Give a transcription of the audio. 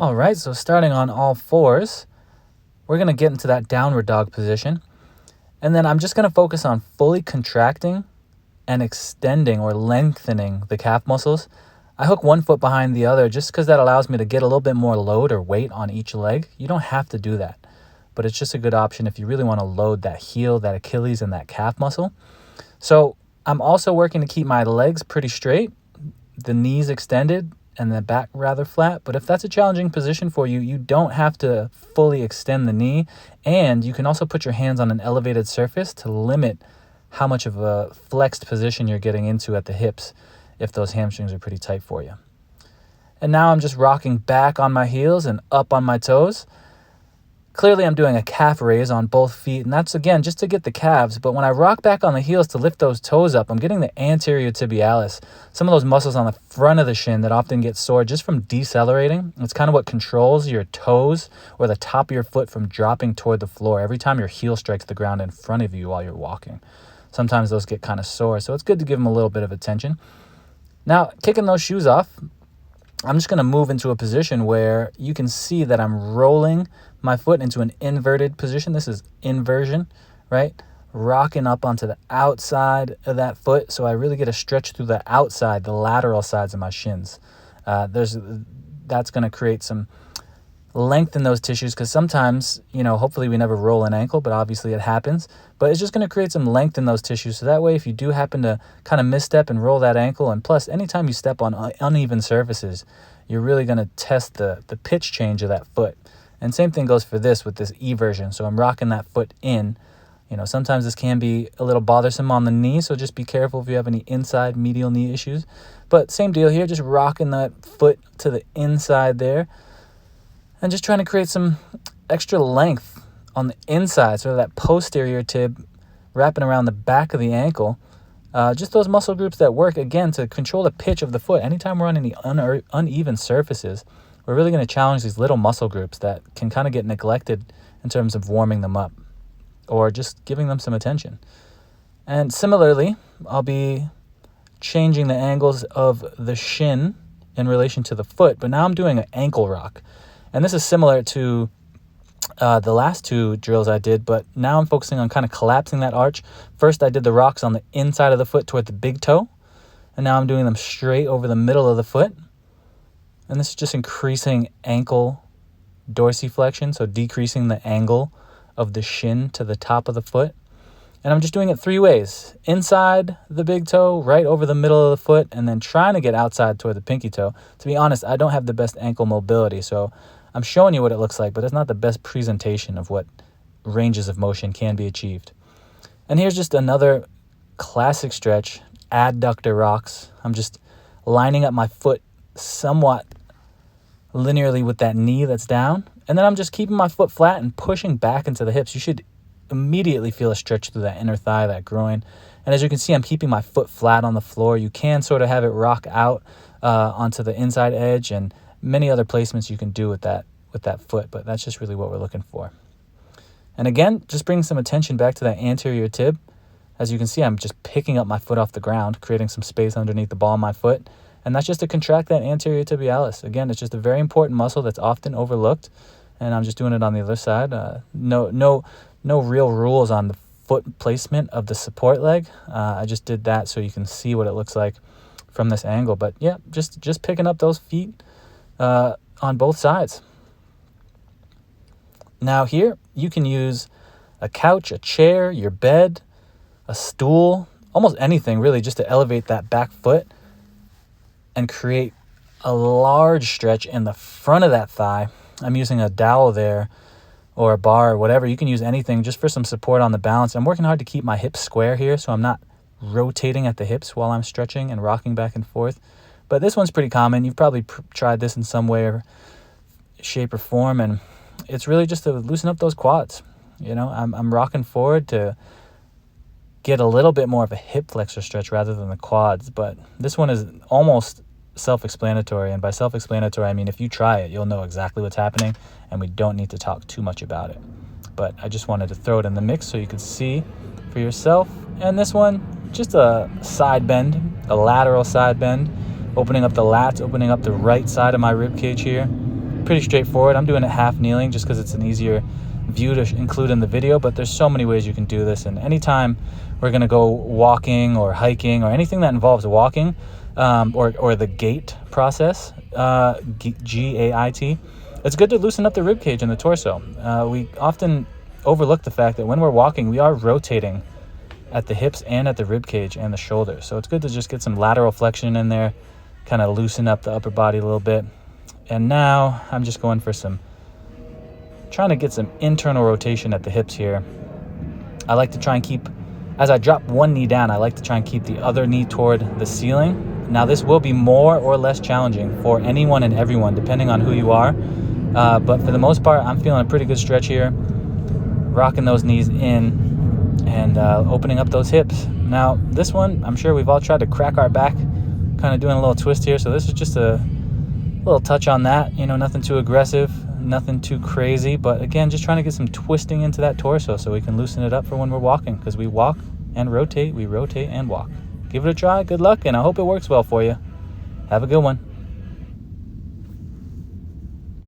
All right, so starting on all fours, we're going to get into that downward dog position. And then I'm just going to focus on fully contracting and extending or lengthening the calf muscles. I hook one foot behind the other just because that allows me to get a little bit more load or weight on each leg. You don't have to do that, but it's just a good option if you really want to load that heel, that Achilles, and that calf muscle. So I'm also working to keep my legs pretty straight, the knees extended, and the back rather flat. But if that's a challenging position for you, you don't have to fully extend the knee. And you can also put your hands on an elevated surface to limit how much of a flexed position you're getting into at the hips if those hamstrings are pretty tight for you. And now I'm just rocking back on my heels and up on my toes. Clearly I'm doing a calf raise on both feet, and that's again just to get the calves. But when I rock back on the heels to lift those toes up, I'm getting the anterior tibialis, some of those muscles on the front of the shin that often get sore just from decelerating. It's kind of what controls your toes or the top of your foot from dropping toward the floor every time your heel strikes the ground in front of you while you're walking. Sometimes those get kind of sore, so it's good to give them a little bit of attention. Now, kicking those shoes off, I'm just going to move into a position where you can see that I'm rolling my foot into an inverted position. This is inversion, right? Rocking up onto the outside of that foot, so I really get a stretch through the outside, the lateral sides of my shins. That's going to create some length in those tissues because sometimes, hopefully we never roll an ankle, but obviously it happens. But it's just going to create some length in those tissues. So that way, if you do happen to kind of misstep and roll that ankle, and plus anytime you step on uneven surfaces, you're really going to test the pitch change of that foot. And same thing goes for this with this eversion. So I'm rocking that foot in. Sometimes this can be a little bothersome on the knee, so just be careful if you have any inside medial knee issues. But same deal here, just rocking that foot to the inside there. And just trying to create some extra length on the inside, sort of that posterior tib wrapping around the back of the ankle. Just those muscle groups that work, again, to control the pitch of the foot. Anytime we're on any uneven surfaces, we're really going to challenge these little muscle groups that can kind of get neglected in terms of warming them up or just giving them some attention. And similarly, I'll be changing the angles of the shin in relation to the foot, but now I'm doing an ankle rock. And this is similar to the last two drills I did, but now I'm focusing on kind of collapsing that arch. First, I did the rocks on the inside of the foot toward the big toe, and now I'm doing them straight over the middle of the foot. And this is just increasing ankle dorsiflexion, so decreasing the angle of the shin to the top of the foot. And I'm just doing it three ways. Inside the big toe, right over the middle of the foot, and then trying to get outside toward the pinky toe. To be honest, I don't have the best ankle mobility, so I'm showing you what it looks like, but it's not the best presentation of what ranges of motion can be achieved. And here's just another classic stretch, adductor rocks. I'm just lining up my foot somewhat linearly with that knee that's down, and then I'm just keeping my foot flat and pushing back into the hips. You should immediately feel a stretch through that inner thigh, that groin. And as you can see, I'm keeping my foot flat on the floor. You can sort of have it rock out onto the inside edge, and many other placements you can do with that foot, but that's just really what we're looking for. And again, just bring some attention back to that anterior tib. As you can see, I'm just picking up my foot off the ground, creating some space underneath the ball of my foot, and that's just to contract that anterior tibialis. Again, it's just a very important muscle that's often overlooked, and I'm just doing it on the other side. No real rules on the foot placement of the support leg. I just did that so you can see what it looks like from this angle. But yeah, just picking up those feet on both sides. Now here, you can use a couch, a chair, your bed, a stool, almost anything really, just to elevate that back foot and create a large stretch in the front of that thigh. I'm using a dowel there or a bar or whatever. You can use anything just for some support on the balance. I'm working hard to keep my hips square here, so I'm not rotating at the hips while I'm stretching and rocking back and forth. But this one's pretty common. You've probably tried this in some way or shape or form, and it's really just to loosen up those quads. I'm rocking forward to get a little bit more of a hip flexor stretch rather than the quads, but this one is almost self-explanatory, and by self-explanatory I mean if you try it, you'll know exactly what's happening, and we don't need to talk too much about it. But I just wanted to throw it in the mix so you could see for yourself. And this one, just a side bend, a lateral side bend, opening up the lats, opening up the right side of my rib cage here, pretty straightforward. I'm doing it half kneeling just because it's an easier view to include in the video, but there's so many ways you can do this. And anytime we're going to go walking or hiking or anything that involves walking, or the gait process, GAIT, it's good to loosen up the rib cage and the torso. We often overlook the fact that when we're walking, we are rotating at the hips and at the rib cage and the shoulders. So it's good to just get some lateral flexion in there, kind of loosen up the upper body a little bit. And now I'm just going for trying to get some internal rotation at the hips here. I like to try and keep, as I drop one knee down, I like to try and keep the other knee toward the ceiling. Now this will be more or less challenging for anyone and everyone, depending on who you are. But for the most part, I'm feeling a pretty good stretch here. Rocking those knees in and opening up those hips. Now this one, I'm sure we've all tried to crack our back, kind of doing a little twist here. So this is just a little touch on that, nothing too aggressive, nothing too crazy, but again, just trying to get some twisting into that torso so we can loosen it up for when we're walking, because we walk and rotate, we rotate and walk. Give it a try, good luck, and I hope it works well for you. Have a good one.